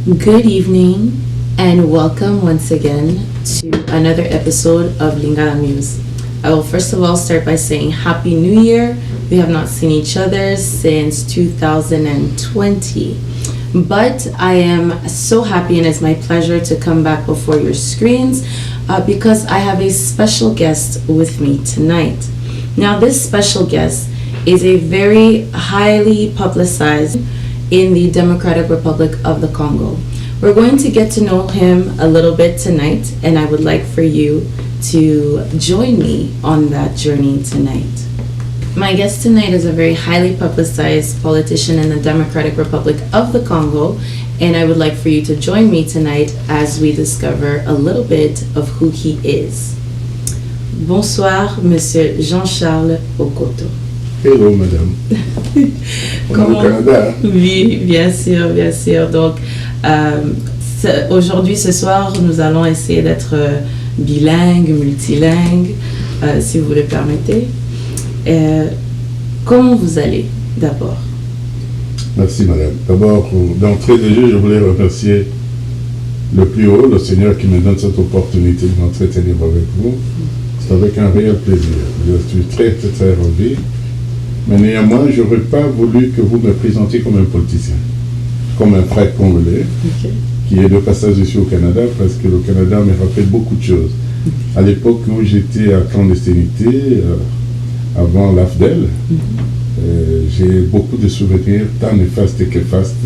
Good evening and welcome once again to another episode of Lingala News. I will first of all start by saying Happy New Year. We have not seen each other since 2020. But I am so happy and it's my pleasure to come back before your screens because I have a special guest with me tonight. Now this special guest is a very highly publicized in the Democratic Republic of the Congo. We're going to get to know him a little bit tonight, and I would like for you to join me on that journey tonight. My guest tonight is a very highly publicized politician in the Democratic Republic of the Congo, and I would like for you to join me tonight as we discover a little bit of who he is. Bonsoir, Monsieur Jean-Charles Okoto. Hello, madame. Comment? Au Canada. Oui, bien sûr, bien sûr. Donc, aujourd'hui, ce soir, nous allons essayer d'être bilingue, multilingue, si vous le permettez. Comment vous allez, d'abord? Merci, madame. D'abord, d'entrée de jeu, je voulais remercier le plus haut, le Seigneur, qui me donne cette opportunité de m'entretenir avec vous. C'est avec un réel plaisir. Je suis très, très, très ravi. Mais néanmoins, je n'aurais pas voulu que vous me présentiez comme un politicien, comme un frère congolais, qui est de passage ici au Canada, parce que le Canada me rappelle beaucoup de choses. À l'époque où j'étais à clandestinité, avant l'AFDEL, j'ai beaucoup de souvenirs, tant néfastes que fastes,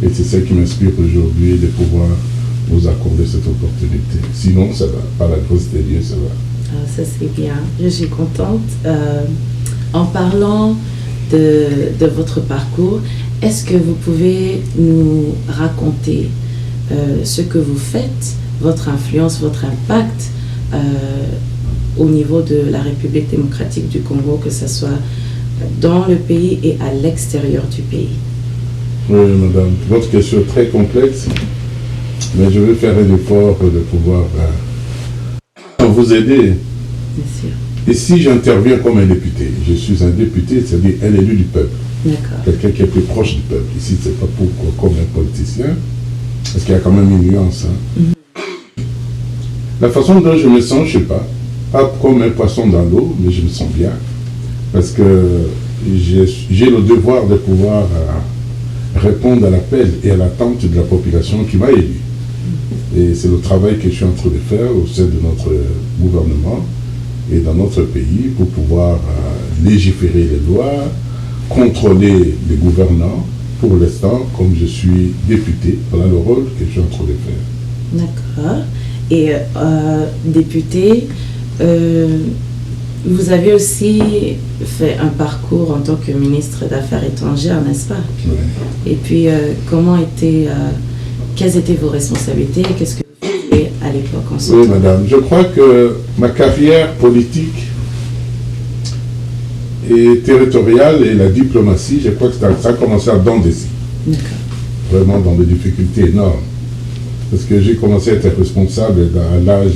et c'est ça qui m'inspire aujourd'hui de pouvoir vous accorder cette opportunité. Sinon, ça va, par la grâce de Dieu, ça va. Ah, ça c'est bien, je suis contente. En parlant de votre parcours, est-ce que vous pouvez nous raconter ce que vous faites, votre influence, votre impact au niveau de la République démocratique du Congo, que ce soit dans le pays et à l'extérieur du pays? Oui, madame, votre question est très complexe, mais je vais faire un effort de pouvoir vous aider. Bien sûr. Ici, j'interviens comme un député. Je suis un député, c'est-à-dire un élu du peuple. D'accord. Quelqu'un qui est plus proche du peuple. Ici, c'est pas pour comme un politicien, parce qu'il y a quand même une nuance. La façon dont je me sens, je sais pas comme un poisson dans l'eau, mais je me sens bien, parce que j'ai le devoir de pouvoir répondre à l'appel et à l'attente de la population qui m'a élu. Et c'est le travail que je suis en train de faire au sein de notre gouvernement et dans notre pays pour pouvoir légiférer les lois, contrôler les gouvernants. Pour l'instant, comme je suis député, voilà le rôle que je suis en train de faire. D'accord. Et député, vous avez aussi fait un parcours en tant que ministre d'Affaires étrangères, n'est-ce pas? Oui. Et puis, quelles étaient vos responsabilités? Qu'est-ce que vous faisiez à l'époque en ce Oui, temps? madame. Je crois que ma carrière politique et territoriale et la diplomatie, je crois que ça a commencé à Dandessi. D'accord. Vraiment dans des difficultés énormes. Parce que j'ai commencé à être responsable à l'âge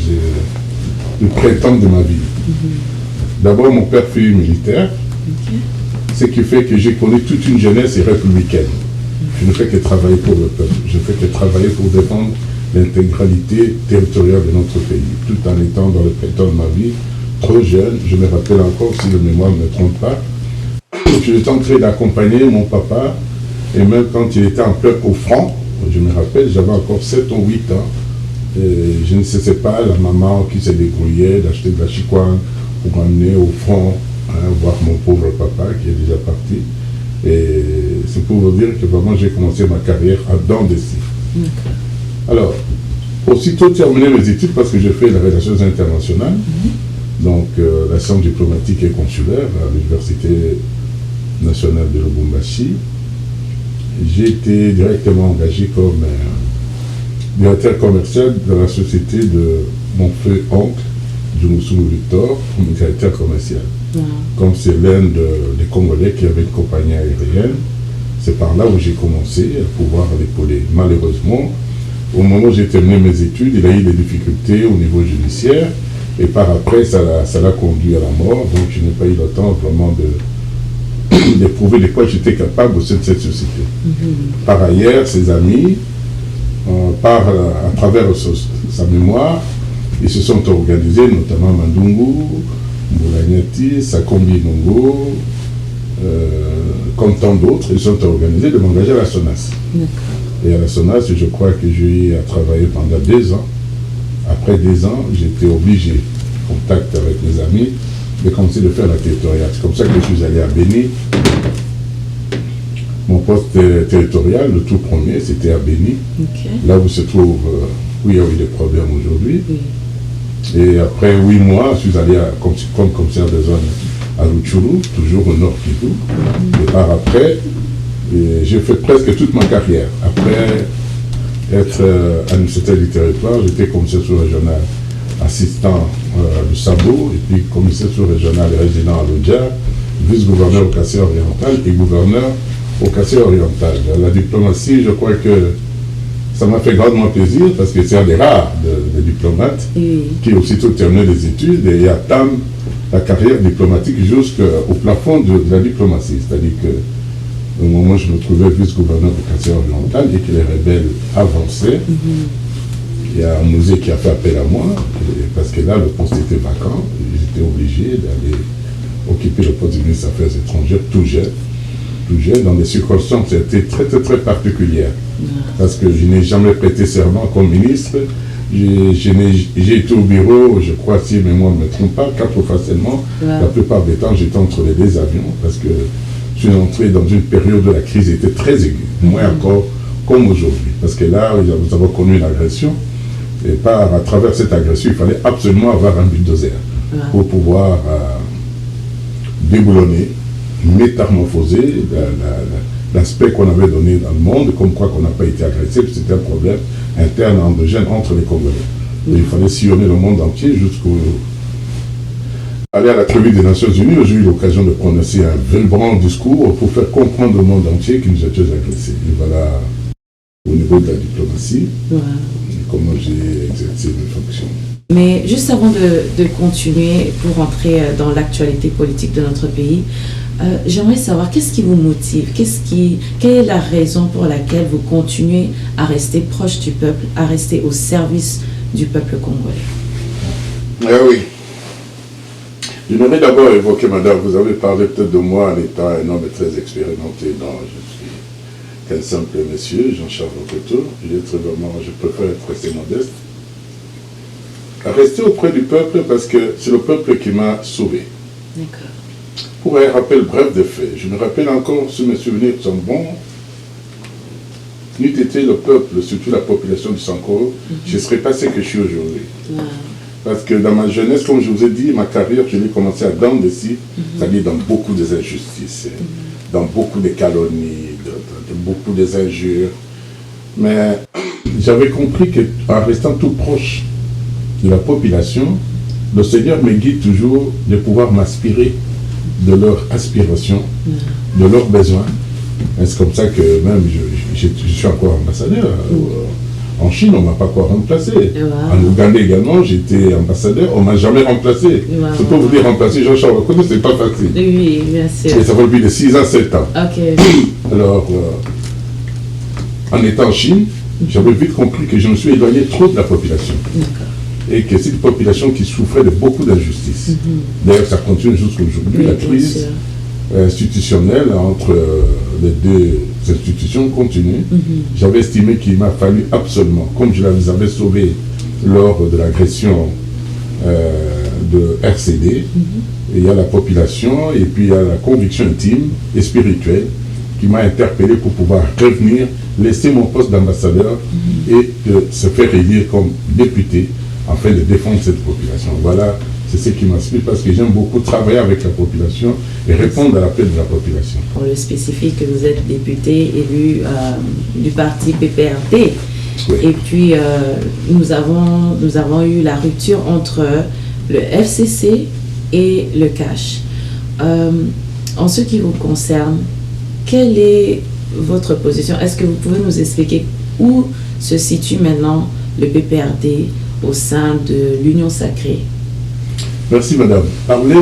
du printemps de ma vie. D'abord, mon père fut militaire, ce qui fait que j'ai connu toute une jeunesse républicaine. Je ne fais que travailler pour le peuple. Je ne fais que travailler pour défendre l'intégralité territoriale de notre pays, tout en étant dans le printemps de ma vie, trop jeune. Je me rappelle encore, si le mémoire ne me trompe pas, j'étais en train d'accompagner mon papa, et même quand il était en plein au front, je me rappelle, j'avais encore 7 ou 8 ans, et je ne cessais pas, la maman qui se débrouillait d'acheter de la chicoine pour amener au front, voir mon pauvre papa qui est déjà parti. Et c'est pour vous dire que vraiment j'ai commencé ma carrière à Dandessi. Alors, aussitôt terminé mes études, parce que j'ai fait les relations internationales, donc la science diplomatique et consulaire à l'Université nationale de Lubumbashi, j'ai été directement engagé comme directeur commercial de la société de mon feu oncle, Djumusumu Victor, comme directeur commercial. Comme c'est l'un des Congolais qui avait une compagnie aérienne, c'est par là où j'ai commencé à pouvoir l'épauler. Malheureusement, au moment où j'ai terminé mes études, il a eu des difficultés au niveau judiciaire, et par après, ça l'a conduit à la mort, donc je n'ai pas eu le temps vraiment d'éprouver de quoi j'étais capable au sein de cette société. Par ailleurs, ses amis à travers sa mémoire, ils se sont organisés, notamment Mandungu, Moulaniati, Sakombi Nongo, comme tant d'autres, ils sont organisés de m'engager à la SONAS. Et à la SONAS, je crois que j'ai eu à travailler pendant 2 ans. Après 2 ans, j'étais obligé, contact avec mes amis, de commencer de faire la territoriale. C'est comme ça que je suis allé à Béni. Mon poste territorial, le tout premier, c'était à Béni, là où se trouve, où il y a eu des problèmes aujourd'hui. Et après 8 mois, je suis allé comme commissaire de zone à Rutshuru, toujours au nord Kivu. Et par après, j'ai fait presque toute ma carrière. Après être administrateur du territoire, j'étais commissaire sous-régional assistant du Sabo, et puis commissaire sous-régional et résident à Lodja, vice-gouverneur au Kassai oriental et gouverneur au Kassai oriental. La diplomatie, je crois que ça m'a fait grandement plaisir parce que c'est un des rares de diplomates qui aussitôt terminé des études et attame la carrière diplomatique jusqu'au plafond de la diplomatie. C'est-à-dire que au moment où je me trouvais vice-gouverneur du Kassai oriental et que les rebelles avançaient, il y a un musée qui a fait appel à moi parce que là le poste était vacant et j'étais obligé d'aller occuper le poste de ministre des Affaires étrangères tout jeune, dans des circonstances qui étaient très très particulières. Parce que je n'ai jamais prêté serment comme ministre. J'ai été au bureau, je crois, si mes mémoire ne me trompe pas, 4 fois seulement. La plupart des temps, j'étais entre les 2 avions parce que je suis entré dans une période où la crise était très aiguë, moins encore comme aujourd'hui. Parce que là, nous avons connu une agression. Et à travers cette agression, il fallait absolument avoir un bulldozer pour pouvoir déboulonner, métamorphoser l'aspect qu'on avait donné dans le monde, comme quoi qu'on n'a pas été agressé, c'était un problème interne, endogène entre les Congolais. Et il fallait sillonner le monde entier jusqu'au... Aller à la tribune des Nations Unies, où j'ai eu l'occasion de prononcer un vibrant discours pour faire comprendre au monde entier qu'ils nous étaient agressés. Et voilà, au niveau de la diplomatie, comment j'ai exercé mes fonctions. Mais juste avant de continuer pour entrer dans l'actualité politique de notre pays, j'aimerais savoir qu'est-ce qui vous motive, quelle est la raison pour laquelle vous continuez à rester proche du peuple, à rester au service du peuple congolais. Ah oui. Je voudrais d'abord évoquer, madame, vous avez parlé peut-être de moi en étant un homme très expérimenté. Non, je suis qu'un simple monsieur, Jean-Charles Loketo. Je préfère être assez modeste. Rester auprès du peuple parce que c'est le peuple qui m'a sauvé. D'accord. Pour un rappel bref des faits, je me rappelle encore, si mes souvenirs sont bons, n'eût été le peuple, surtout la population du Sankoro, je ne serais pas ce que je suis aujourd'hui. Parce que dans ma jeunesse, comme je vous ai dit, ma carrière, je l'ai commencé à dans des sites, c'est-à-dire dans beaucoup des injustices, dans beaucoup de calomnies, de beaucoup des injures. Mais j'avais compris qu'en restant tout proche de la population, le Seigneur me guide toujours de pouvoir m'inspirer de leurs aspirations, de leurs besoins. Et c'est comme ça que même je suis encore ambassadeur. En Chine, on ne m'a pas encore remplacé. En Ouganda également, j'étais ambassadeur, on ne m'a jamais remplacé. Je peux vous dire remplacer Jean-Charles Loketo, ce n'est pas facile. Oui, bien sûr. Et ça fait plus de 6 ans, 7 ans. Alors, en étant en Chine, j'avais vite compris que je me suis éloigné trop de la population. Et que c'est une population qui souffrait de beaucoup d'injustices. D'ailleurs, ça continue jusqu'aujourd'hui. La crise institutionnelle entre les deux institutions continue. J'avais estimé qu'il m'a fallu absolument, comme je les avais sauvés lors de l'agression de RCD, il y a la population et puis il y a la conviction intime et spirituelle qui m'a interpellé pour pouvoir revenir, laisser mon poste d'ambassadeur et de se faire élire comme député afin de défendre cette population. Voilà, c'est ce qui m'inspire parce que j'aime beaucoup travailler avec la population et répondre à l'appel de la population. Pour le spécifique, vous êtes député élu du parti PPRD. Et puis, nous avons eu la rupture entre le FCC et le CACH. En ce qui vous concerne, quelle est votre position? Est-ce que vous pouvez nous expliquer où se situe maintenant le PPRD au sein de l'Union sacrée? Merci madame. Parler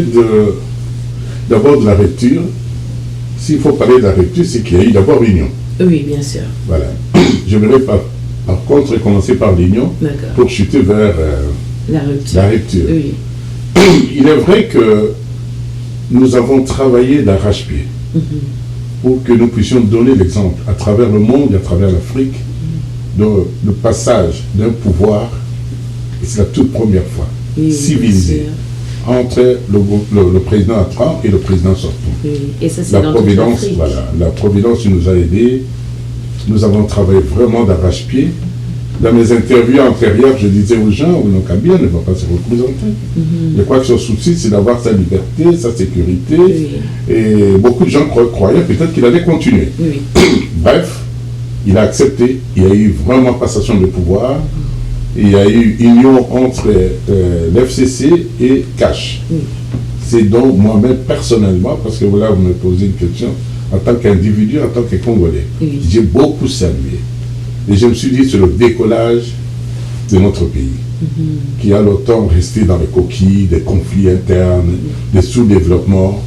d'abord de la rupture. S'il faut parler de la rupture, c'est qu'il y a eu d'abord l'union. Oui, bien sûr. Voilà. Je voudrais par rencontre est commencée par l'union pour chuter vers la rupture. Oui. Il est vrai que nous avons travaillé d'arrache-pied pour que nous puissions donner l'exemple à travers le monde et à travers l'Afrique de passage d'un pouvoir, et c'est la toute première fois, civilisé, entre le président Trump et le président sortant. Oui. Et ça, c'est la dans Providence, voilà, la Providence nous a aidés. Nous avons travaillé vraiment d'arrache-pied. Dans mes interviews antérieures, je disais aux gens, non, Kabila ne va pas se représenter. Je crois que son souci, c'est d'avoir sa liberté, sa sécurité. Et beaucoup de gens croyaient peut-être qu'il allait continuer. Bref, il a accepté. Il y a eu vraiment passation de pouvoir. Il y a eu union entre l'FCC et Cash. C'est donc moi-même personnellement, parce que voilà, vous me posez une question, en tant qu'individu, en tant que Congolais, j'ai beaucoup salué. Et je me suis dit, c'est le décollage de notre pays, qui a longtemps resté dans les coquilles, des conflits internes, des sous-développements,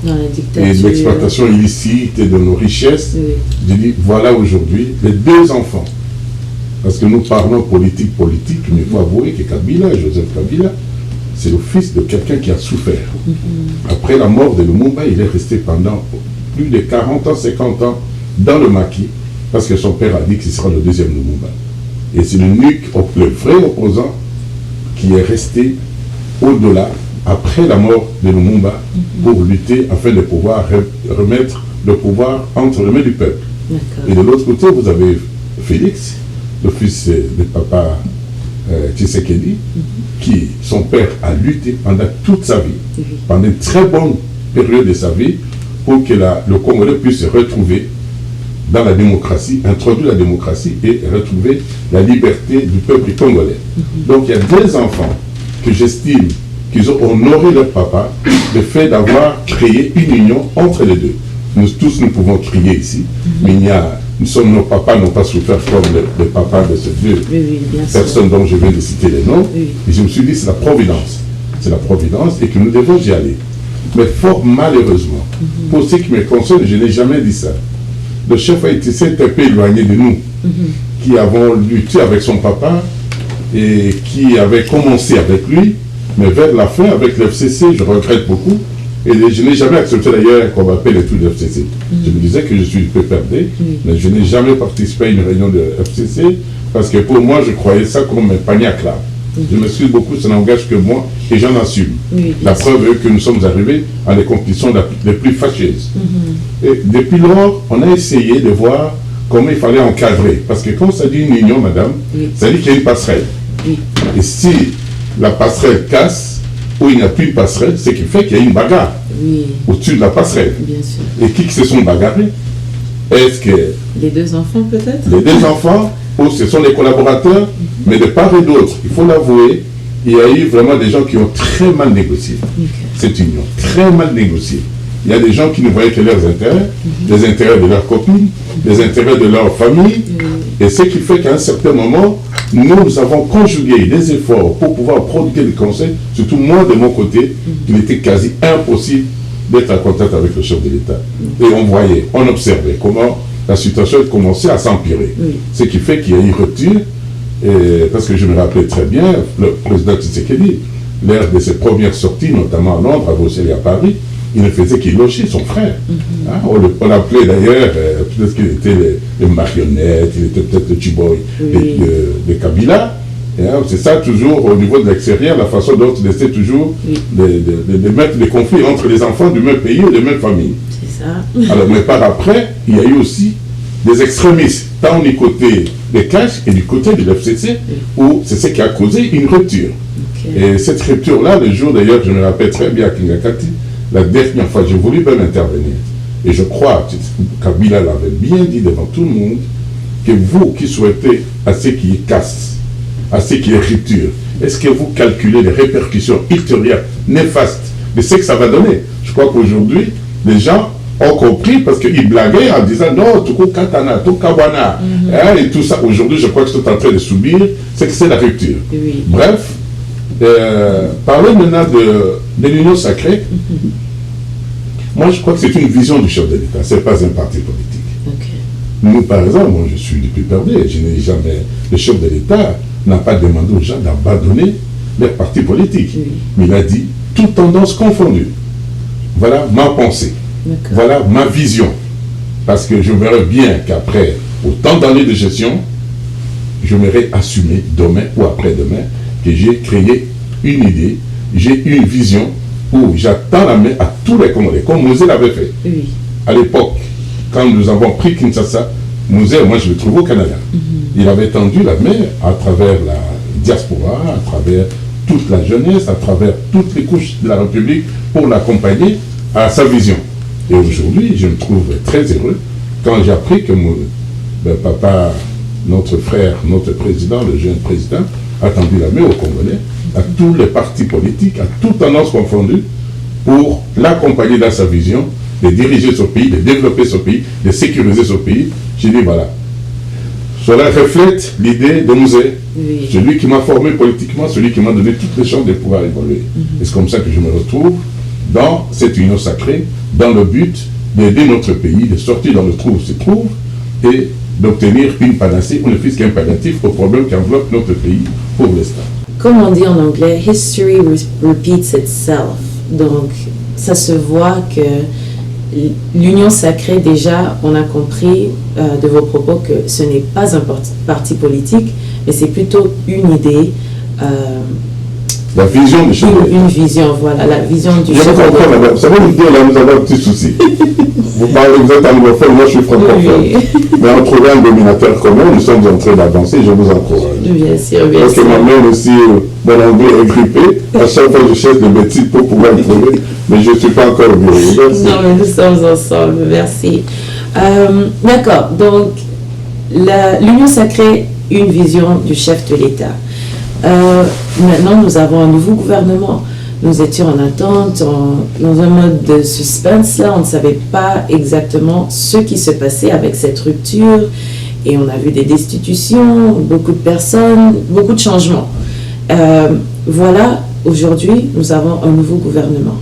et de l'exploitation illicite et de nos richesses. J'ai dit, voilà aujourd'hui, les deux enfants, parce que nous parlons politique, mais il faut avouer que Kabila, Joseph Kabila, c'est le fils de quelqu'un qui a souffert. Après la mort de Lumumba, il est resté pendant plus de 40 ans, 50 ans dans le maquis, parce que son père a dit qu'il sera le deuxième Lumumba. Et c'est le vrai opposant qui est resté au-delà, après la mort de Lumumba, pour lutter afin de pouvoir remettre le pouvoir entre les mains du peuple. Et de l'autre côté, vous avez Félix, le fils de papa Tshisekedi, qui, son père, a lutté pendant toute sa vie, pendant une très bonne période de sa vie, pour que le Congolais puisse se retrouver dans la démocratie, introduire la démocratie et retrouver la liberté du peuple congolais. Donc il y a deux enfants que j'estime qu'ils ont honoré leur papa, le fait d'avoir créé une union entre les deux. Nous tous, nous pouvons crier ici, mais nos papas n'ont pas souffert comme les papas de ces deux personnes dont je viens de citer les noms. Et je me suis dit, c'est la providence. C'est la providence et que nous devons y aller. Mais fort malheureusement, pour ce qui me concerne, je n'ai jamais dit ça. Le chef haïtien est un peu éloigné de nous, qui avons lutté avec son papa et qui avait commencé avec lui, mais vers la fin, avec l'FCC, je regrette beaucoup. Et je n'ai jamais accepté d'ailleurs qu'on m'appelle tout l'FCC. Je me disais que je suis peu perdé, mais je n'ai jamais participé à une réunion de FCC parce que pour moi, je croyais ça comme un panier à clave. Je m'excuse beaucoup, ça n'engage que moi et j'en assume. La preuve est que nous sommes arrivés à des conditions les plus fâcheuses. Et depuis lors, on a essayé de voir comment il fallait encadrer. Parce que quand ça dit une union, madame, ça dit qu'il y a une passerelle. Et si la passerelle casse, ou il n'y a plus de passerelle, c'est qu'il fait qu'il y a une bagarre au-dessus de la passerelle. Et qui se sont bagarrés? Est-ce que... les deux enfants peut-être? Les deux enfants, ou ce sont les collaborateurs, mais de part et d'autre, il faut l'avouer, il y a eu vraiment des gens qui ont très mal négocié cette union, très mal négocié. Il y a des gens qui ne voyaient que leurs intérêts, les intérêts de leurs copines, les intérêts de leur famille, et ce qui fait qu'à un certain moment, nous avons conjugué des efforts pour pouvoir prodiguer des conseils, surtout moi de mon côté, il était quasi impossible d'être en contact avec le chef de l'État. Et on voyait, on observait comment la situation commençait à s'empirer. Ce qui fait qu'il y a eu rupture, parce que je me rappelle très bien, le président Tshisekedi, lors de ses premières sorties, notamment à Londres, à Bruxelles et à Paris, il ne faisait qu'éloger son frère. On l'appelait d'ailleurs, peut-être qu'il était les marionnettes, il était peut-être le Chiboy de Kabila. C'est ça toujours au niveau de l'extérieur, la façon dont il essaie toujours de mettre des conflits entre les enfants du même pays ou de même famille. C'est ça. Alors, mais par après, il y a eu aussi des extrémistes, tant du côté des Cash et du côté de l'FCC, où c'est ce qui a causé une rupture. Et cette rupture-là, le jour d'ailleurs, je me rappelle très bien à Kingakati, la dernière fois, j'ai voulu même intervenir. Et je crois que Kabila l'avait bien dit devant tout le monde, que vous qui souhaitez à ce qui est casse, à ce qui est rupture, est-ce que vous calculez les répercussions ultérieures, néfastes, de ce que ça va donner? Je crois qu'aujourd'hui, les gens ont compris parce qu'ils blaguaient en disant non, tout katana, tout kawana, et tout ça. Aujourd'hui, je crois que ce qu'ils sont en train de subir, c'est que c'est la rupture. Bref, parlons maintenant de l'union sacrée. Moi, je crois que c'est une vision du chef de l'État, ce n'est pas un parti politique. Nous, par exemple, moi je suis depuis PPRD, je n'ai jamais, le chef de l'État n'a pas demandé aux gens d'abandonner leur parti politique. Oui. Mais il a dit, toutes tendances confondues. Voilà ma pensée. Voilà ma vision. Parce que je verrai bien qu'après autant d'années de gestion, je m'aurai assumé demain ou après-demain que j'ai créé une idée, j'ai une vision où j'attends la main à tous les Congolais, comme Mosé l'avait fait. Oui. À l'époque, quand nous avons pris Kinshasa, Mosé, moi je le trouve au Canada. Il avait tendu la main à travers la diaspora, à travers toute la jeunesse, à travers toutes les couches de la République pour l'accompagner à sa vision. Et aujourd'hui, je me trouve très heureux quand j'ai appris que mon papa, notre frère, notre président, le jeune président, a tendu la main aux Congolais, à tous les partis politiques, à toutes tendances confondues, pour l'accompagner dans sa vision, de diriger ce pays, de développer ce pays, de sécuriser ce pays. J'ai dit voilà. Cela reflète l'idée de Mosé, Oui. celui qui m'a formé politiquement, celui qui m'a donné toutes les chances de pouvoir évoluer. Et c'est comme ça que je me retrouve dans cette union sacrée, dans le but d'aider notre pays, de sortir dans le trou où il se trouve et d'obtenir une panacée, ou ne fût-ce qu'un palliatif au problème qui enveloppe notre pays pour l'instant. Comme on dit en anglais, history repeats itself. Donc, ça se voit que l'union sacrée, déjà, on a compris de vos propos que ce n'est pas un parti politique, mais c'est plutôt une idée. La vision du chef de l'État. Une vision, voilà, la vision du Je chef vous de comprends, l'État. madame. Ça veut dire là, nous avons un petit souci. Vous parlez, vous êtes anglophone, moi je suis francophone. Oui. Mais en trouvant un dominateur commun, nous sommes en train d'avancer, je vous encourage. Bien sûr, bien Parce que sûr. moi-même aussi, mon anglais est grippé. À chaque fois, je cherche des bêtises pour pouvoir le trouver. Mais je ne suis pas encore au bureau. Merci. Non, mais nous sommes ensemble, merci. D'accord, donc l'union sacrée, une vision du chef de l'État. Maintenant, nous avons un nouveau gouvernement. Nous étions en attente, dans un mode de suspense. Là, on ne savait pas exactement ce qui se passait avec cette rupture. Et on a vu des destitutions, beaucoup de personnes, beaucoup de changements. Voilà, aujourd'hui, nous avons un nouveau gouvernement.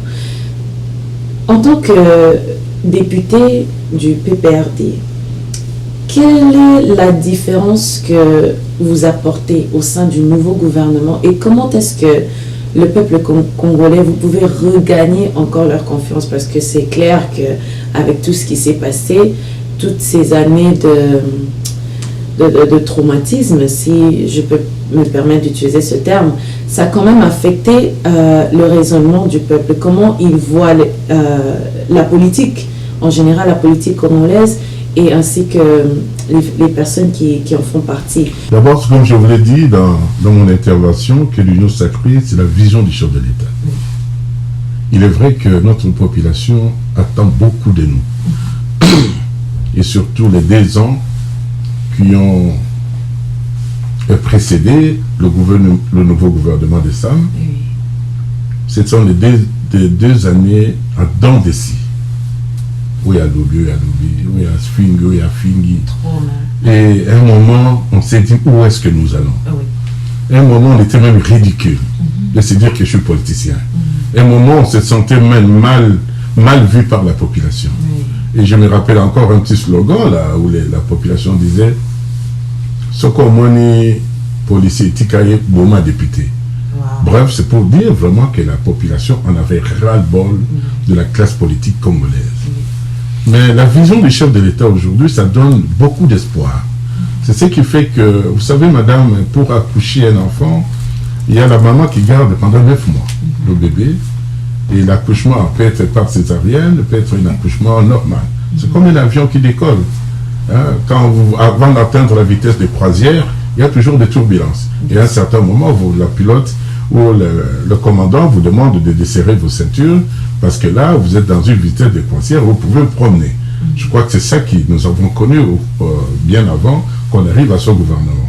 En tant que député du PPRD, quelle est la différence que vous apportez au sein du nouveau gouvernement et comment est-ce que le peuple congolais, vous pouvez regagner encore leur confiance? Parce que c'est clair qu'avec tout ce qui s'est passé, toutes ces années de traumatisme, si je peux me permettre d'utiliser ce terme, ça a quand même affecté le raisonnement du peuple. Comment il voit la politique, en général la politique congolaise, et ainsi que les personnes qui en font partie. D'abord, comme je vous l'ai dit dans mon intervention, que l'union sacrée, c'est la vision du chef de l'État. Il est vrai que notre population attend beaucoup de nous. Et surtout les 2 ans qui ont précédé le nouveau gouvernement de Sam. Ce sont les deux années à dents de scie. Oui, à Lobi, oui, à Sfingi, oui, à Fingi. Et à un moment, on s'est dit où est-ce que nous allons. À un moment, on était même ridicule de se dire que je suis politicien. À un moment, on se sentait même mal vu par la population. Et je me rappelle encore un petit slogan là où la population disait Sokomoni policier Tikaye Boma député. Bref, c'est pour dire vraiment que la population en avait ras-le-bol de la classe politique congolaise. Mais la vision du chef de l'État aujourd'hui, ça donne beaucoup d'espoir. C'est ce qui fait que, vous savez, madame, pour accoucher un enfant, il y a la maman qui garde pendant 9 mois le bébé. Et l'accouchement peut être par césarienne, peut être un accouchement normal. C'est comme un avion qui décolle. Hein, avant d'atteindre la vitesse de croisière, il y a toujours des turbulences. Et à un certain moment, la pilote ou le commandant vous demande de desserrer vos ceintures parce que là, vous êtes dans une vitesse de croisière, vous pouvez vous promener. Je crois que c'est ça que nous avons connu bien avant qu'on arrive à ce gouvernement.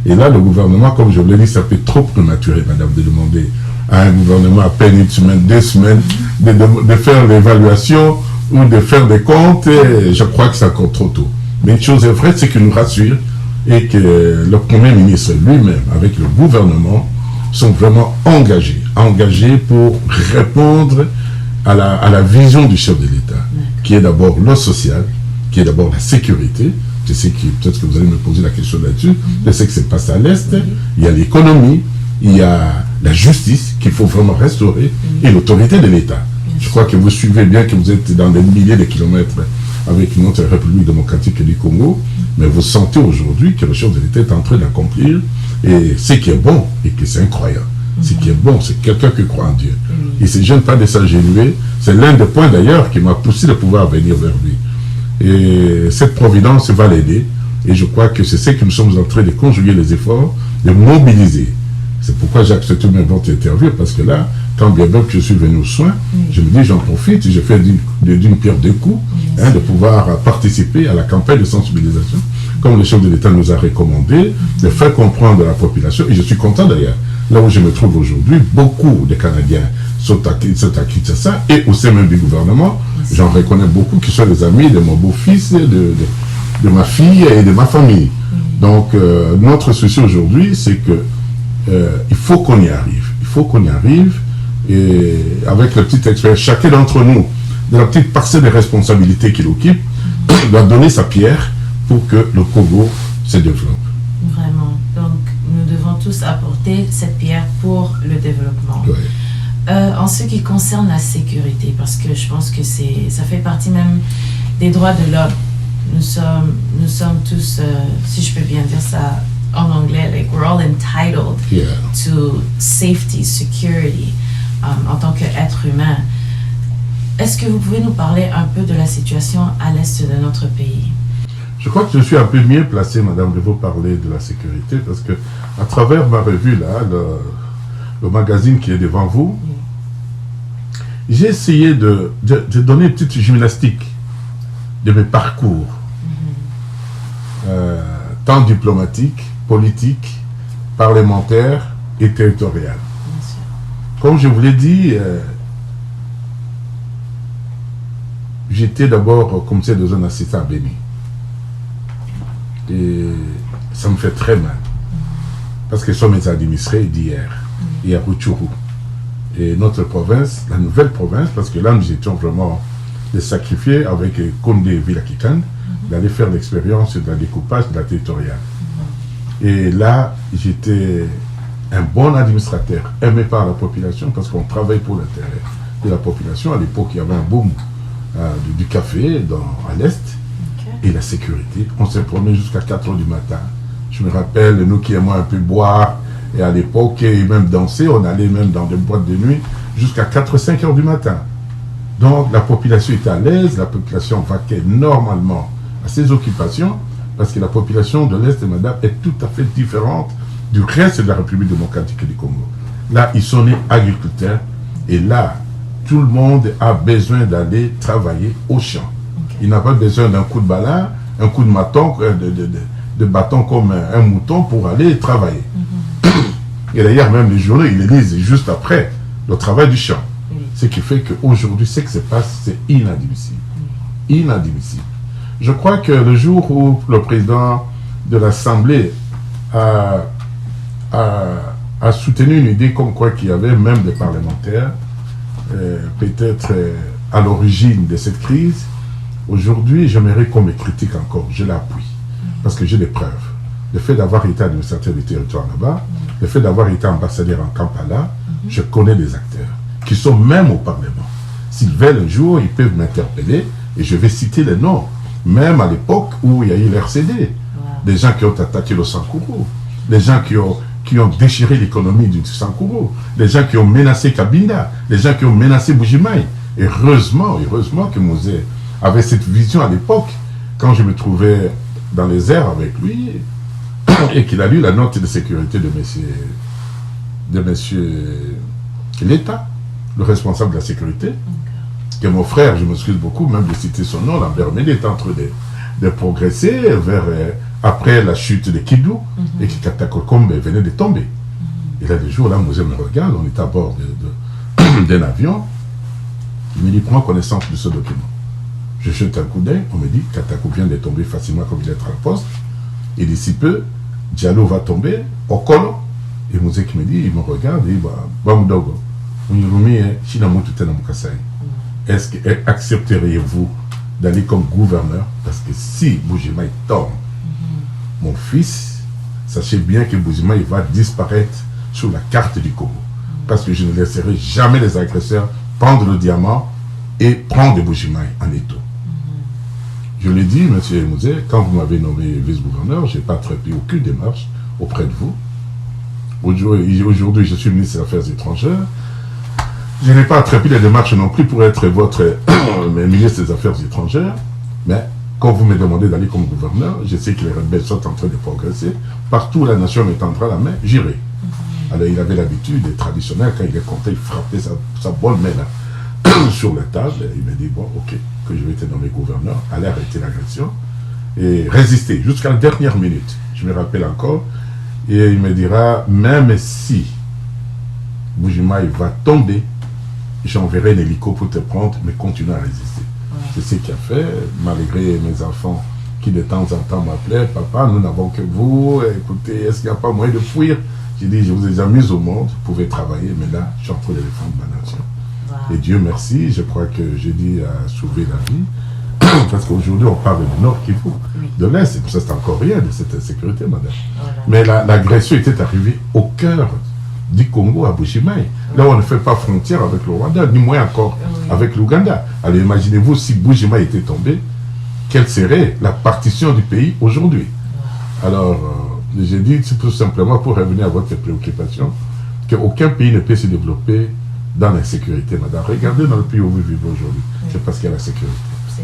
Et là, le gouvernement, comme je vous l'ai dit, ça fait trop prématuré, madame, de demander à un gouvernement à peine 1 semaine, 2 semaines, de faire l'évaluation ou de faire des comptes. Et je crois que c'est encore trop tôt. Mais une chose est vraie, c'est qu'il nous rassure et que le Premier ministre lui-même, avec le gouvernement, sont vraiment engagés pour répondre à la vision du chef de l'État, qui est d'abord le social, qui est d'abord la sécurité, Je sais que peut-être que vous allez me poser la question là-dessus. Je sais que c'est pas ça à l'Est. Il y a l'économie, il y a la justice qu'il faut vraiment restaurer et l'autorité de l'État. Je crois que vous suivez bien, que vous êtes dans des milliers de kilomètres avec notre République démocratique du Congo, mais vous sentez aujourd'hui que le chef de l'État est en train d'accomplir, et ce qui est bon, et que c'est incroyable. Ce qui est bon, c'est quelqu'un qui croit en Dieu. Il ne se gêne pas de s'ingénuer. C'est l'un des points d'ailleurs qui m'a poussé de pouvoir venir vers lui. Et cette providence va l'aider, et je crois que c'est ce que nous sommes en train de conjuguer les efforts, de mobiliser. C'est pourquoi j'ai accepté même votre interview, parce que là, quand bien même que je suis venu aux soins, je me dis, j'en profite, je fais d'une pierre deux coups, de pouvoir participer à la campagne de sensibilisation, comme le chef de l'État nous a recommandé, de faire comprendre à la population, et je suis content d'ailleurs, là où je me trouve aujourd'hui, beaucoup de Canadiens sont à Kinshasa, et au sein même du gouvernement, j'en reconnais beaucoup qui sont les amis de mon beau-fils, de ma fille et de ma famille. Donc, notre souci aujourd'hui, c'est que il faut qu'on y arrive. Il faut qu'on y arrive. Et avec la petite expérience, chacun d'entre nous, de la petite parcelle de responsabilité qu'il occupe, doit donner sa pierre pour que le Congo se développe. Vraiment. Donc, nous devons tous apporter cette pierre pour le développement. Ouais. En ce qui concerne la sécurité, parce que je pense que ça fait partie même des droits de l'homme. Nous sommes tous, si je peux bien dire ça en anglais, like we're all entitled to safety, security, en tant qu'être humain. Est-ce que vous pouvez nous parler un peu de la situation à l'est de notre pays? Je crois que je suis un peu mieux placé, madame, de vous parler de la sécurité, parce que à travers ma revue, là, le magazine qui est devant vous, j'ai essayé de donner une petite gymnastique de mes parcours, tant diplomatique, politique, parlementaire et territorial. Comme je vous l'ai dit, j'étais d'abord commissaire de zone assistant à Béni. Et ça me fait très mal. Parce que ce sont mes administrés d'hier et à Rutshuru. Et notre province, la nouvelle province, parce que là nous étions vraiment des sacrifiés avec Condé Villakikan, d'aller faire l'expérience de la découpage de la territoriale. Et là, j'étais un bon administrateur, aimé par la population, parce qu'on travaille pour l'intérêt de la population. À l'époque, il y avait un boom du café à l'Est, et la sécurité. On se promenait jusqu'à 4 h du matin. Je me rappelle, nous qui aimons un peu boire, et à l'époque, et même danser, on allait même dans des boîtes de nuit jusqu'à 4-5 h du matin. Donc, la population était à l'aise, la population vaquait normalement à ses occupations, parce que la population de l'Est, madame, est tout à fait différente du reste de la République démocratique du Congo. Là, ils sont nés agriculteurs, et là, tout le monde a besoin d'aller travailler au champ. Il n'a pas besoin d'un coup de balai, un coup de de bâton comme un mouton pour aller travailler. Et d'ailleurs, même les journaux, ils les lisent juste après le travail du champ. Ce qui fait qu'aujourd'hui, ce qui se passe, c'est inadmissible. Inadmissible. Je crois que le jour où le président de l'Assemblée a soutenu une idée comme quoi qu'il y avait même des parlementaires, peut-être à l'origine de cette crise, aujourd'hui, j'aimerais qu'on me critique encore. Je l'appuie. Parce que j'ai des preuves. Le fait d'avoir été administrateur du territoire là-bas, le fait d'avoir été ambassadeur en Kampala, je connais des acteurs qui sont même au Parlement. S'ils veulent un jour, ils peuvent m'interpeller et je vais citer les noms. Même à l'époque où il y a eu l'RCD, des gens qui ont attaqué le Sankuru, des gens qui ont déchiré l'économie du Sankuru, des gens qui ont menacé Kabinda, des gens qui ont menacé Bujimaï. Heureusement que Mosé avait cette vision à l'époque, quand je me trouvais dans les airs avec lui, et qu'il a lu la note de sécurité de monsieur l'État, le responsable de la sécurité, que mon frère, je m'excuse beaucoup même de citer son nom, Lambert Mende, est en train de progresser vers, après la chute de Kidou, et que Katakokombe venait de tomber. Et là, le jour là, Mosé me regarde, on est à bord d'un avion, il me dit, prends connaissance de ce document. Je jette un coup d'œil, on me dit, Katako vient de tomber facilement comme il est à la poste, et d'ici peu, Diallo va tomber, Okolo, et Mosé qui me dit, il me regarde, et il va, est-ce que accepteriez-vous d'aller comme gouverneur, parce que si Buji-Mayi tombe, mon fils, sachez bien que Buji-Mayi va disparaître sur la carte du Congo. Parce que je ne laisserai jamais les agresseurs prendre le diamant et prendre Buji-Mayi en étau. Je l'ai dit, M. Mouzé, quand vous m'avez nommé vice-gouverneur, je n'ai pas entrepris aucune démarche auprès de vous. Aujourd'hui, je suis ministre des Affaires étrangères. Je n'ai pas entrepris les démarches non plus pour être votre ministre des Affaires étrangères. Mais quand vous me demandez d'aller comme gouverneur, je sais que les rebelles sont en train de progresser. Partout où la nation me tendra la main, j'irai. Alors il avait l'habitude, des traditionnels, quand il est content, il frappait sa bonne main là, sur la table. Et il m'a dit, bon, ok, que je vais te nommer gouverneur, aller arrêter l'agression et résister jusqu'à la dernière minute. Je me rappelle encore. Et il me dira, même si Buji-Mayi va tomber, j'enverrai un hélico pour te prendre, mais continue à résister. C'est ce qu'il a fait, malgré mes enfants qui de temps en temps m'appelaient, papa, nous n'avons que vous, écoutez, est-ce qu'il n'y a pas moyen de fuir? J'ai dit, je vous ai déjà mis au monde, vous pouvez travailler, mais là, je suis en train de défendre ma nation. Et Dieu merci, je crois que j'ai dit à sauver la vie, parce qu'aujourd'hui on parle du Nord Kivu, de l'Est, c'est pour ça que c'est encore rien de cette insécurité, madame. Mais l'agression était arrivée au cœur du Congo, à Buji-Mayi. Là où on ne fait pas frontière avec le Rwanda, ni moins encore avec l'Ouganda. Alors imaginez-vous si Buji-Mayi était tombé, quelle serait la partition du pays aujourd'hui? Alors, j'ai dit tout simplement pour revenir à votre préoccupation, qu'aucun pays ne peut se développer dans l'insécurité, madame. Regardez dans le pays où vous vivez aujourd'hui, c'est parce qu'il y a la sécurité.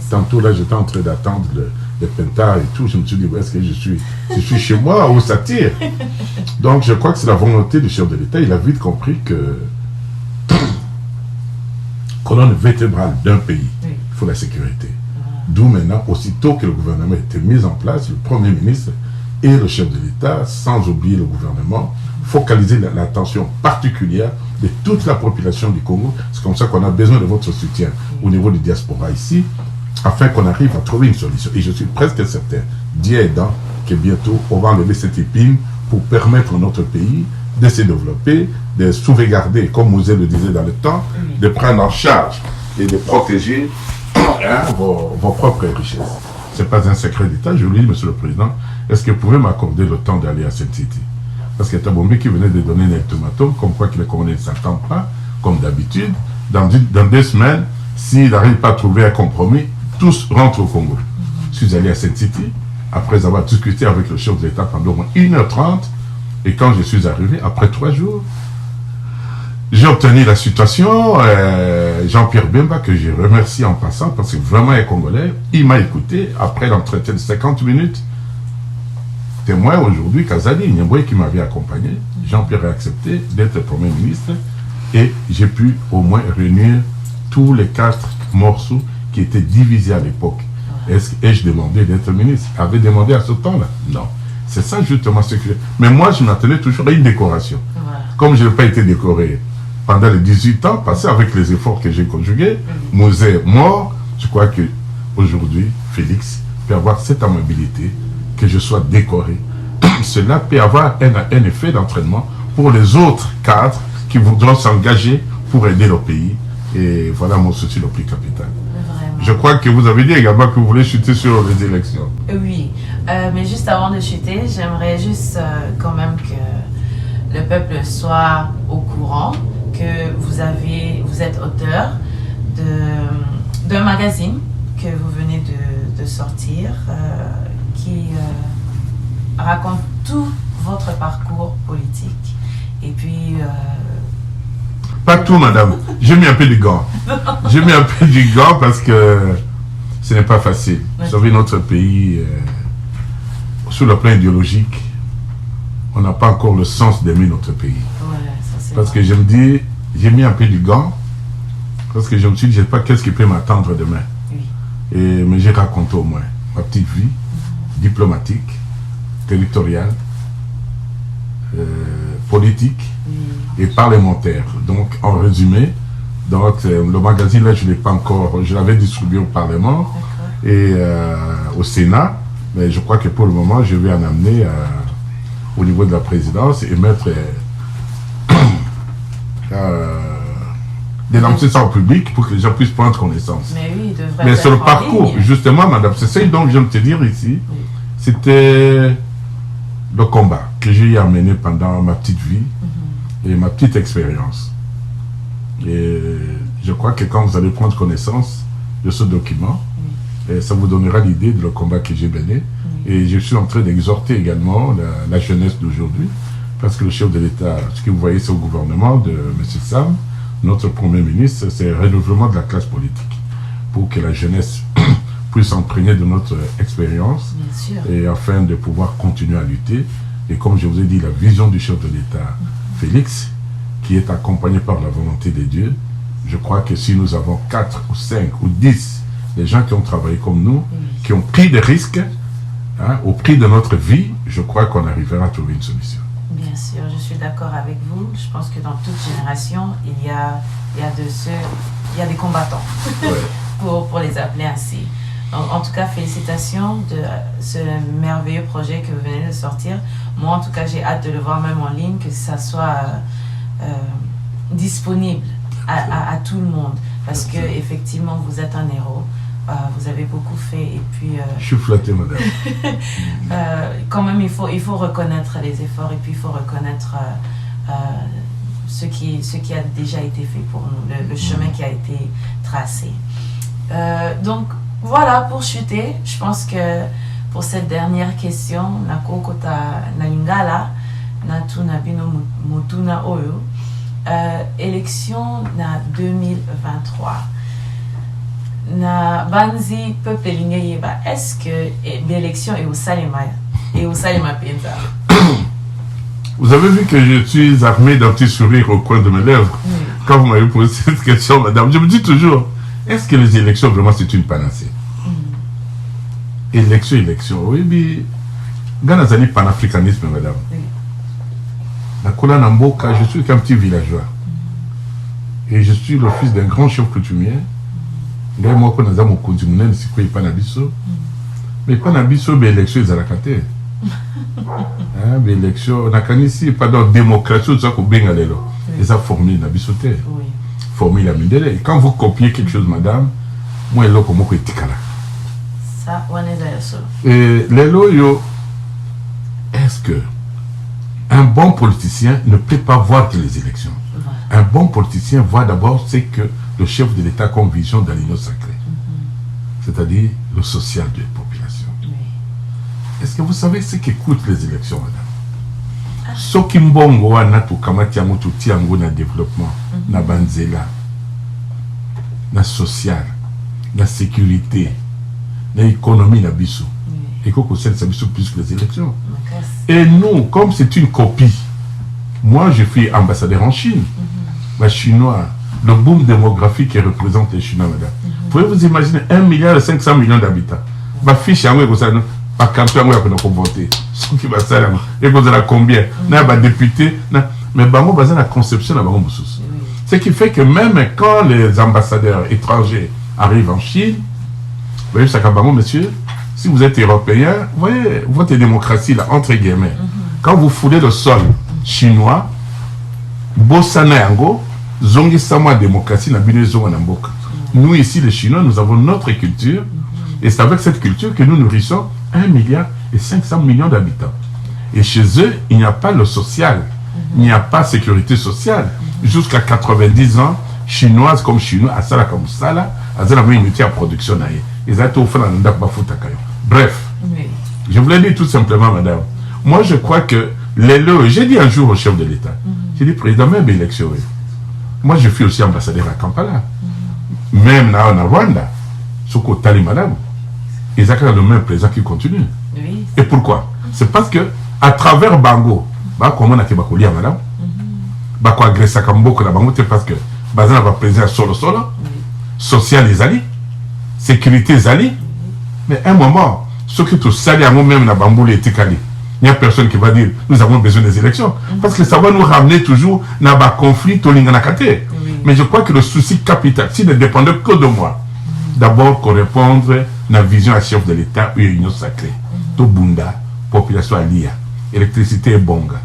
Tantôt là, j'étais en train d'attendre le Penta et tout, je me suis dit, est-ce que je suis chez moi ou ça tire? Donc je crois que c'est la volonté du chef de l'État. Il a vite compris que colonne vertébrale d'un pays, il faut la sécurité. D'où maintenant, aussitôt que le gouvernement a été mis en place, le Premier ministre et le chef de l'État, sans oublier le gouvernement, focaliser l'attention particulière de toute la population du Congo. C'est comme ça qu'on a besoin de votre soutien au niveau du diaspora ici, afin qu'on arrive à trouver une solution. Et je suis presque certain, Dieu aidant, que bientôt on va enlever cette épine pour permettre à notre pays de se développer, de sauvegarder, comme Mouzé le disait dans le temps, de prendre en charge et de protéger vos propres richesses. Ce n'est pas un secret d'État. Je vous dis, Monsieur le Président, est-ce que vous pouvez m'accorder le temps d'aller à cette cité? Parce qu'il y a Tabombe qui venait de donner un ultimatum, comme quoi que les Congolais ne s'attendent pas, comme d'habitude. Dans 2 semaines, s'il n'arrive pas à trouver un compromis, tous rentrent au Congo. Je suis allé à cette cité, après avoir discuté avec le chef de l'État pendant au moins 1h30, et quand je suis arrivé, après 3 jours, j'ai obtenu la situation. Jean-Pierre Bemba, que je remercie en passant, parce que vraiment un Congolais, il m'a écouté, après l'entretien de 50 minutes, témoin aujourd'hui, Kazali Nyamboué qui m'avait accompagné, Jean-Pierre a accepté d'être Premier ministre, et j'ai pu au moins réunir tous les 4 morceaux qui étaient divisés à l'époque. Ai-je demandé d'être ministre? Avait demandé à ce temps-là? Non. C'est ça justement ce que... Mais moi, je m'attendais toujours à une décoration. Comme je n'ai pas été décoré pendant les 18 ans passés avec les efforts que j'ai conjugués, Mouzé mort, je crois que aujourd'hui, Félix peut avoir cette amabilité, que je sois décoré. Cela peut avoir un effet d'entraînement pour les autres cadres qui voudront s'engager pour aider le pays. Et voilà mon souci le plus capital. Vraiment. Je crois que vous avez dit également que vous voulez chuter sur les élections. Oui, mais juste avant de chuter, j'aimerais juste quand même que le peuple soit au courant que vous êtes auteur d'un magazine que vous venez de sortir qui raconte tout votre parcours politique. Et puis... Pas tout, madame. J'ai mis un peu du gant. J'ai mis un peu du gant parce que ce n'est pas facile. Vous savez, notre pays, sur le plan idéologique, on n'a pas encore le sens d'aimer notre pays. Parce que je me dis, j'ai mis un peu du gant, parce que je me suis dit, je ne sais pas qu'est-ce qui peut m'attendre demain. Mais j'ai raconté au moins ma petite vie diplomatique, territoriale, politique et parlementaire. Donc, en résumé, donc, le magazine, là, je ne l'ai pas encore, je l'avais distribué au Parlement et au Sénat, mais je crois que pour le moment, je vais en amener au niveau de la présidence et mettre de lancer ça au public pour que les gens puissent prendre connaissance. Mais oui, il devrait. Mais sur le parcours, justement, madame, c'est ça donc je viens de te dire ici, c'était le combat que j'ai amené pendant ma petite vie et ma petite expérience. Et je crois que quand vous allez prendre connaissance de ce document, ça vous donnera l'idée de le combat que j'ai mené. Et je suis en train d'exhorter également la jeunesse d'aujourd'hui, parce que le chef de l'État, ce que vous voyez, c'est au gouvernement de M. Sam, notre Premier ministre, c'est le renouvellement de la classe politique, pour que la jeunesse puisse s'imprégner de notre expérience, et afin de pouvoir continuer à lutter. Et comme je vous ai dit, la vision du chef de l'État, Félix, qui est accompagné par la volonté de Dieu, je crois que si nous avons 4 ou 5 ou 10 des gens qui ont travaillé comme nous, qui ont pris des risques, au prix de notre vie, je crois qu'on arrivera à trouver une solution. Bien sûr, je suis d'accord avec vous. Je pense que dans toute génération, il y a des combattants, pour les appeler ainsi. Donc, en tout cas, félicitations de ce merveilleux projet que vous venez de sortir. Moi, en tout cas, j'ai hâte de le voir même en ligne, que ça soit disponible à tout le monde. Parce que effectivement, vous êtes un héros. Vous avez beaucoup fait et puis... Je suis flatté, madame. Quand même, il faut reconnaître les efforts et puis il faut reconnaître ce qui a déjà été fait pour nous, le chemin qui a été tracé. Donc, voilà, pour chuter, je pense que pour cette dernière question, Nakokota Nalingala, Natunabino Mutuna Oyo, élection na 2023. Na banzi peuple lingeyeba, est-ce que l'élection est au Salema Penza? Vous avez vu que je suis armé d'un petit sourire au coin de mes lèvres quand vous m'avez posé cette question, madame. Je me dis toujours, est-ce que les élections vraiment c'est une panacée? Élection, oui, mais Ghana Zali panafricanisme, madame. La Kola Namboka, je suis qu'un petit villageois. Et je suis le fils d'un grand chef coutumier. Mais moi, quand nous avons continué, c'est quoi, il n'y a pas d'abisso. Mais pas d'abisso, mais l'élection, ils ont racaté. Mais l'élection, on a qu'un ici, pas de démocratie, tout ça, qu'on bien aller là. Ils ont formé l'abisso. Formé la mindele. Et quand vous copiez quelque chose, madame, moi, je suis là, comme moi, ça, on est là, ça. Et les loyaux, est-ce que un bon politicien ne peut pas voir que les élections? Un bon politicien voit d'abord ce que le chef de l'État comme vision dans l'union sacrée, c'est-à-dire le social de la population. Est-ce que vous savez ce qui coûte les élections, madame? Ce qui mbongo wana to kamati yango to tiango na développement, na banzela, na social, na sécurité, na économie na biso. Et qu'on concerne ça biso plus que les élections. Et nous, comme c'est une copie, moi je suis ambassadeur en Chine, chinois, le boom démographique qui représente les Chinois, madame. Pouvez vous imaginer 1,5 milliard d'habitants. Ma fiche, ma campagne, on va voter. Ce qui va ça, et vous avez combien? N'a député, mais bango basé la conception de bango. Ce qui fait que même quand les ambassadeurs étrangers arrivent en Chine, vous voyez, ça bango, monsieur, si vous êtes européen, vous voyez, votre démocratie là, entre guillemets, quand vous foulez le sol chinois, Bossana Yango, Zongi Sama démocratie, nous ici les Chinois, nous avons notre culture, et c'est avec cette culture que nous nourrissons 1,5 milliard d'habitants. Et chez eux, il n'y a pas le social, il n'y a pas sécurité sociale. Jusqu'à 90 ans, chinoises comme chinois, à Sala comme Sala, à Zala une métier à production. Ils ont été offerts dans le Bafutakayo. Bref, je voulais dire tout simplement, madame, moi je crois que j'ai dit un jour au chef de l'État, j'ai dit, président, même élection, moi je suis aussi ambassadeur à Kampala, même là en Rwanda, ce côté madame, ils ont le même président qui continue. Et pourquoi? C'est parce que à travers Bango, comment on a fait madame, quoi agresser à Kamboko, parce que Bazana va président solo, social les alliés, sécurité les alliés, mais à un moment, ce que tout ça, même dans Bamboule et Tikali, il n'y a personne qui va dire nous avons besoin des élections. Parce que ça va nous ramener toujours dans un conflit au Linganakate. Mais je crois que le souci capital, s'il ne dépendait que de moi, d'abord qu'on réponde à la vision à chef de l'État ou à l'union sacrée. Tobunda, population alia, électricité et bonga.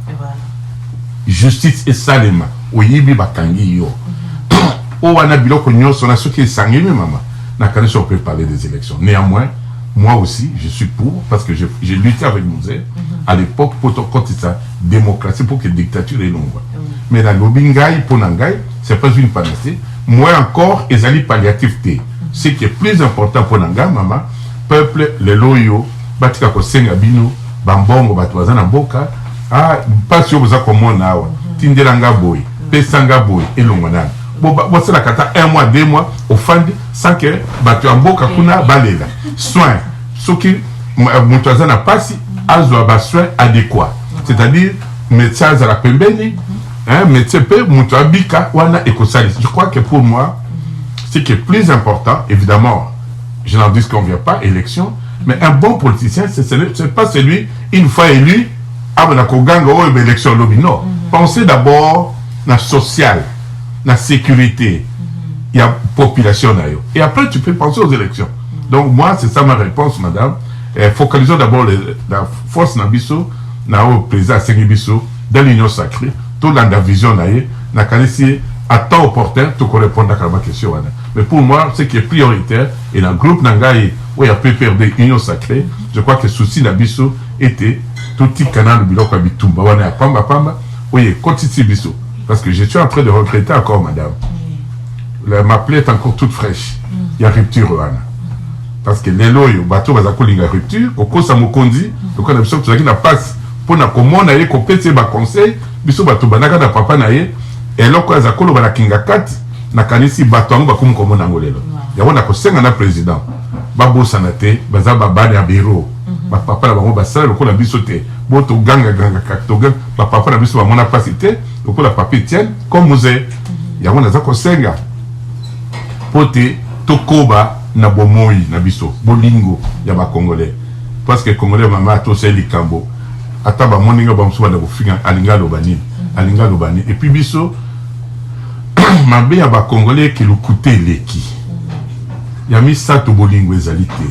Justice et salema, oyibi bakangi yo. on a biloko nyonso na soki sangemi maman na kanisi on peut parler des élections. Néanmoins, moi aussi, je suis pour, parce que j'ai lutté avec Mouzé à l'époque pour contre sa démocratie, pour que la dictature est longue. Mais la lobingaï, pour Nangaï, c'est pas une panacée. Moi encore, ils allaient palliativité. Ce qui est plus important pour Nangaï, maman, peuple, les loyaux, batika ko senga bino, bambongo, batouazana boka, ah, pas sûr vous a comment nawa, tindelanga boy, pesanga boy, et l'ongonan. Bon, c'est la kata 1 mois, 2 mois, au fond, sans que batu amboka kuna balela. Soin, ce qui mutwaza na pasi, azo ba soin adéquat. C'est-à-dire, médecin à la pembeni, médecin pe mutwabika wana ekosali. Je crois que pour moi, ce qui est plus important, évidemment, je n'en dis qu'on ne vient pas, élection, mais un bon politicien, c'est pas celui, une fois élu, avant la élection lobby. Non. Pensez d'abord dans social. La sécurité, il y a population d'ailleurs. Et après, tu peux penser aux élections. Donc, moi, c'est ça ma réponse, madame. Focalisons d'abord la force Nabiso, au président Sengibiso, dans l'union sacrée, tout dans la vision, à temps opportun, tout répondre à la question. Mais pour moi, ce qui est prioritaire, et dans le groupe Nangaï, où il y a peu perdu l'union sacrée, je crois que le souci Nabiso était tout petit canal de Biloko Bitumba. On est à Pamba, où il y a Kotiti Biso. Parce que je suis en train de regretter encore, madame. Ma plaie est encore toute fraîche. Il y a rupture, Anna. Parce que les lois, le bateau va s'accoler une rupture. Au cours de Mokondi, donc on a besoin que ça passe pour na commande aille qu'on pète ba conseil. Biso bateau banaka na papa naie. Et là quand zakolo ba la kinga kat na kanisi bateau ba comme commande angolelo. Ya wana ko senga na président. Ba bossa na te, ba za ba ba na bureau. Ba papa na bango ba sala ko na biso te. Bo to ganga to ganga ba papa na biso ba mona pasité. Donc la papier tienne comme musée. Il y a un azako senga. Pote tokoba na bomoi na biso bolingo ya ba congolais. Parce que congolais mama to c'est likambo. Ata ba moninga ba msuba na bofinga alinga lobani. Alinga lobani. Et puis biso mabe ya ba congolais qui le coûter leki. Ya mi sa to bolingo ezalité.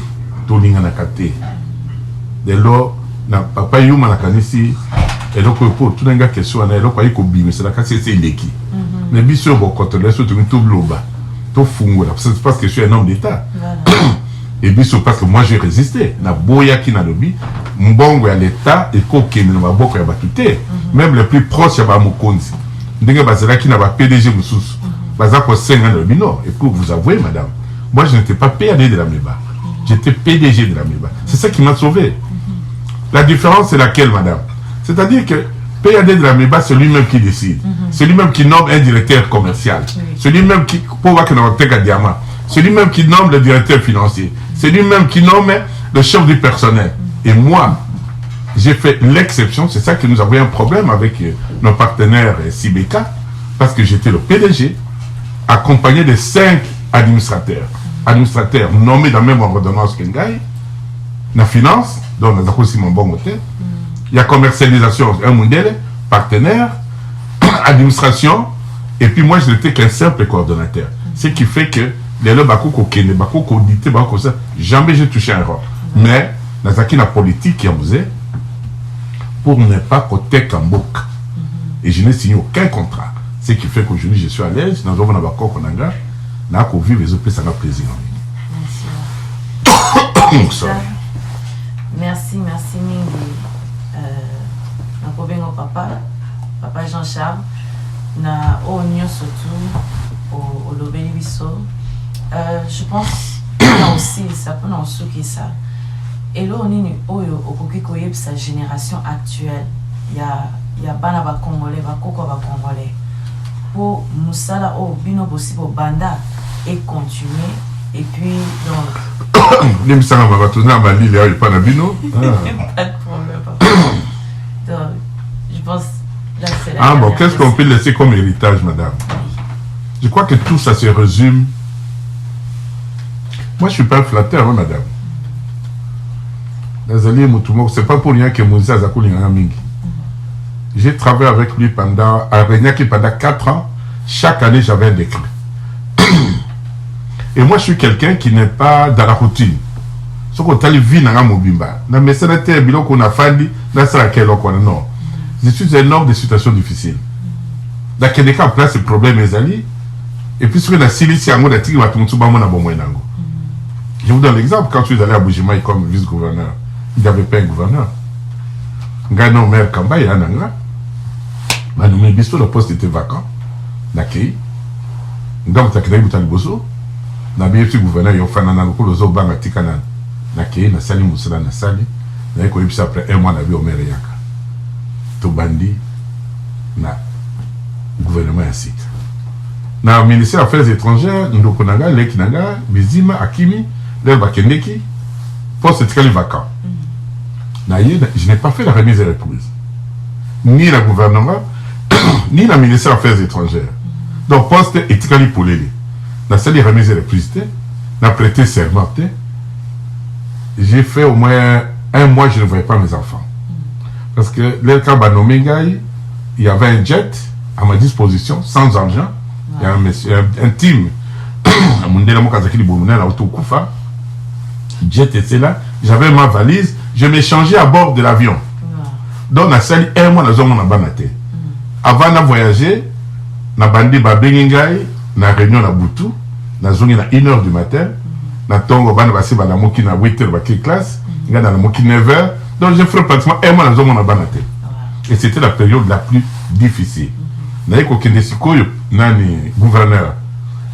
To linga na kate. De lo na papa yuma na kanisi. Et donc, pour tout le monde, question, on a dit c'est la casse, c'est l'équipe. Mais bien sûr, quand on est sur tout globa, tout fungo, c'est parce que je suis un homme d'État. Et bien sûr, parce que moi, j'ai résisté. Na boya qui n'a lobby, mbongo ya l'État, et koke ne va beaucoup ya batute. Même les plus proches, ya ba mokonzi. Ndenge bazela qui n'a pas PDG moussous. Bazako senga lobby, non. Et pour vous avouer, madame, moi, je n'étais pas PAD de la MEBA. J'étais PDG de la MEBA. C'est ça qui m'a sauvé. La différence, c'est laquelle, madame? C'est-à-dire que PAD de la MEBA, c'est lui-même qui décide. C'est lui-même qui nomme un directeur commercial. C'est lui-même qui, pour voir qu'il y a un diamant. C'est lui-même qui nomme le directeur financier. C'est lui-même qui nomme le chef du personnel. Et moi, j'ai fait l'exception. C'est ça que nous avons un problème avec nos partenaires Sibeka, parce que j'étais le PDG, accompagné de 5 administrateurs. Administrateurs nommés dans la même ordonnance qu'Engaï, la finance, dont nous avons aussi mon bon hôtel. Il y a commercialisation, un modèle, partenaire, administration, et puis moi je n'étais qu'un simple coordonnateur. Ce qui fait que les lois bakoko kene, bakoko dité, bakoko ça, jamais j'ai touché un rôle. Mais, dans la politique qui a posé, pour ne pas côté Kambok. Et je n'ai signé aucun contrat. Ce qui fait qu'aujourd'hui je suis à l'aise, dans un bakoko konanga, n'a qu'au vivre les autres, ça m'a plaisir. Merci. Merci Mingi. Papa Jean-Charles, na Oignon surtout, au Lobeli Bisso. Je pense aussi, ça peut nous souquer ça. Et là, on est au sa génération actuelle. Il y a Banaba Congolais, Bakoko Congolais. Pour nous, ça là, bino possible, Banda, et continuer. Et puis, donc. Les Missanga va tourner à Mali, il n'y a pas de bino. Pas de problème, papa. Donc, je pense. Là, ah bon, qu'est-ce qu'on peut laisser comme héritage, madame? Je crois que tout ça se résume. Moi, je ne suis pas un flatteur, hein, madame. C'est pas pour rien que Moïse Azakouli Mingi. J'ai travaillé avec lui pendant 4 ans. Chaque année, j'avais un décret. Et moi, je suis quelqu'un qui n'est pas dans la routine. Ce qu'on a vu dans la mobimba. Mais c'est un bilan qu'on a fait, non. Je suis un homme de situations difficiles. Dans quel cas, place, le problème est allé. Et puis, sur la Silici, je vous donne l'exemple. Quand je suis allé à Bujimaï comme vice-gouverneur, il n'y avait pas un gouverneur. Gano maire Kamba, il y a un anglais. Le poste était vacant. Nakei. Donc, tu as créé le bosso. Na bien sûr gouverneur il y a fait un an pour le banc Tikanan. Nakei, na sali musala na sali. Na ko yipsa après un mois na bi o maire yaka. To bandi na gouvernement ya site. Na ministère des Affaires étrangères, Ndokonanga, Lekinanga, Bizima, Akimi, Bakendeki, poste tikali vacant. Je n'ai pas fait la remise et reprise. Ni le gouvernement, ni le ministère des Affaires étrangères. Donc, poste est tikali pour l'aider. Dans cette remise et reprise, n'a prêté serment. J'ai fait au moins un mois, je ne voyais pas mes enfants. Parce que il y avait un jet à ma disposition, sans argent. Il y a un team, jet était là, j'avais ma valise, je m'échangeais à bord de l'avion. Donc, na sali un mois, na banate. Avant de voyager, na bandi babengingai, na réunion na Boutou, na zongi na 1h du matin, na tongo bana basi bana moki na 8h baki classe, na na moki 9h. Donc, j'ai fait pratiquement un mois na banate. Et c'était la période la plus difficile. Na yeko kende sikoyo nani gouverneur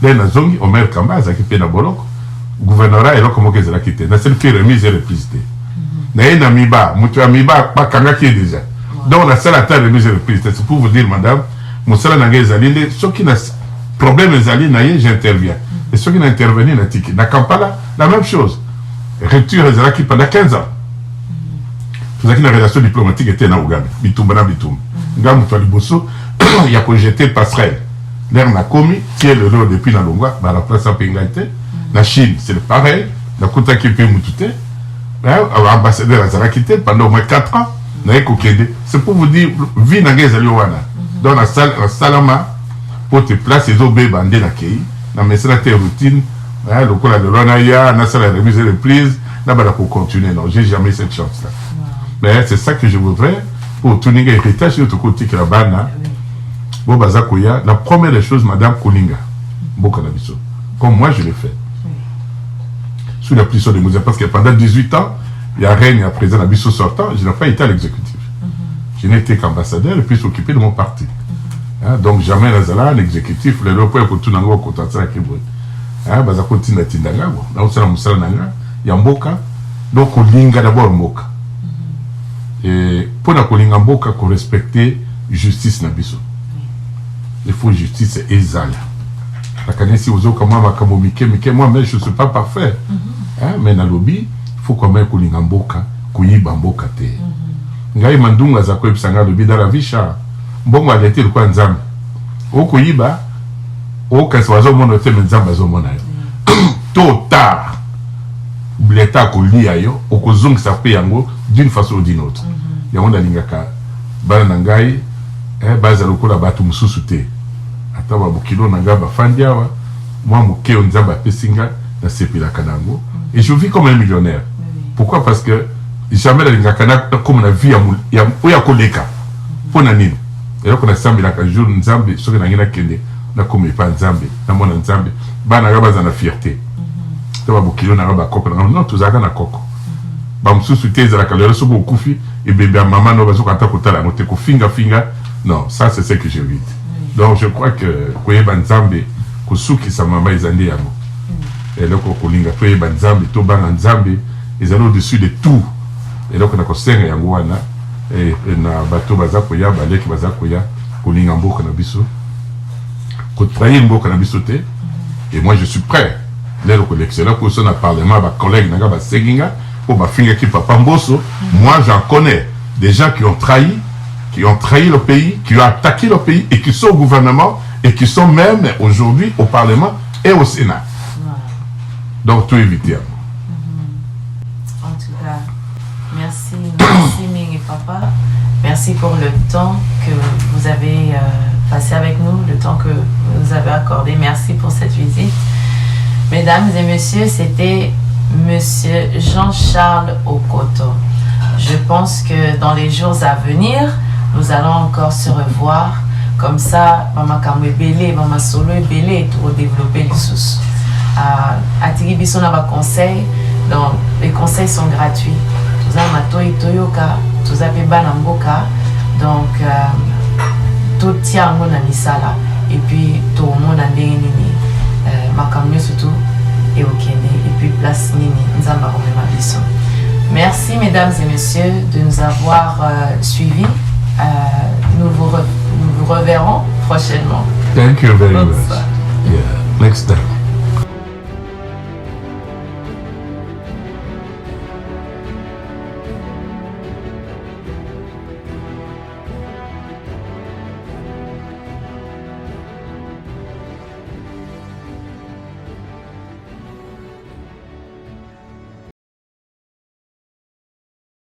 le na zongi Omer Kamba azaki pe na boloko gouverneur elo komo kezela kite na sel fait remise et reprise na yena miba mutu miba ba kanga ki déjà donc la salle à terre remise et reprise c'est pour vous dire madame musala na ngezali ce qui na problème ezali na ye j'interviens et ceux qui n'a intervenu na tiki na Kampala la même chose rupture ezala qui pendant 15 ans vous avez une relation diplomatique était na Ouganda bitumba na bitumba ngamu to liboso il y a projeté passerelle. L'air n'a commis, qui est le lot depuis la Longwa, la place à Pengaïté. La Chine, c'est le pareil. La Kota qui peut moutouter. L'ambassadeur a Zarakité pendant au moins 4 ans. C'est pour vous dire, vie n'a pas Wana. Dans la salle, Salama, pour te placer, ils ont bandé la Kei. Dans mes routine, le coup de l'Onaya, la salle à remise et reprise, là-bas pour continuer. Non, j'ai jamais cette chance-là. Mais c'est ça que je voudrais pour tourner l'héritage de tout côté que la banane. La première des choses, Madame Kolinga, comme moi je l'ai fait, sous la pression de Moussa, parce que pendant 18 ans, il y a Reine et à présent, la Bissot sortant, je n'ai pas été à l'exécutif. Je n'ai été qu'ambassadeur et puis s'occuper de mon parti. Donc jamais Lazala, l'exécutif, le repère pour tout le monde, quand on s'est acquis. Baza continue à Tindanga, là où c'est la Moussa Nanga, il y a Mboka, donc Kolinga d'abord Mboka. Et pour la Kolinga Mboka, qu'on respecte justice na Bissot. Il faut justice et zala. La canesi ozo comment ma kamomike moi mais je suis pas parfait. Mais na lobby, il faut quand même kulinga mboka, kuyiba mboka te. Ngai mandunga za ko ebisanga lobby dans la visha. Mbongo alete le kwa nzambe. O kuyiba, o kaswazo mono te nzamba zo mona yo. Tôt tard. Bleta ko lia yo, o ko zongisa pe yango d'une façon ou d'une autre. Yango ndalingaka bana ngai baza lokola bato mususu te ata babukilo nanga bafandi awa moi moke onzamba pesinga na sepelaka nango et je vis comme un millionnaire. Pourquoi? Parce que jamais nalingaka na comme na vie ya oya koleka pona nini eloko na sambelaka jour nzambe soki nangi nakende nakoma epa nzambe namona nzambe bana nga baza na fierté to babukilo nanga bakoko nanga non tozalaka na koko bamususu te ezalaka lelo soki okufi ebebe ya mama no bazokata kotala yango te kofinga non, ça c'est ce que j'évite. Donc je crois que Koyeba Nzambe, Kosuki sa maman ezandi yango. Et là Kolinga Koyeba Nzambe, Tobanga Nzambe, ils sont au-dessus de tout. Et là on a kosenga yango wana et na bato bazakoya baleki bazakoya Kolinga mboka na biso. Ko trahir mboka na biso te. Et moi je suis prêt. Là le collectionneur pour son parlement ba collègue nanga ba seginga pour ba finga ki papa Mbosso. Moi j'en connais des gens qui ont trahi le pays, qui ont attaqué le pays et qui sont au gouvernement et qui sont même aujourd'hui au Parlement et au Sénat. Donc tout éviter. En tout cas, merci Ming et Papa. Merci pour le temps que vous avez passé avec nous, le temps que vous nous avez accordé. Merci pour cette visite. Mesdames et messieurs, c'était Monsieur Jean-Charles Okoto. Je pense que dans les jours à venir, nous allons encore se revoir Comme ça, maman kamwe belé, maman solo et belé pour développer les sous. Atiri biso na ba conseil, donc les conseils sont gratuits. Toza matoi toyoka, toza pe bana mboka, donc tout tient mon ami sala et puis tout le monde a nini makamyo surtout et okene et puis place nini nzamba romema biso. Merci mesdames et messieurs de nous avoir suivis. Nous vous reverrons prochainement. Thank you very much. Bonsoir. Yeah, next time.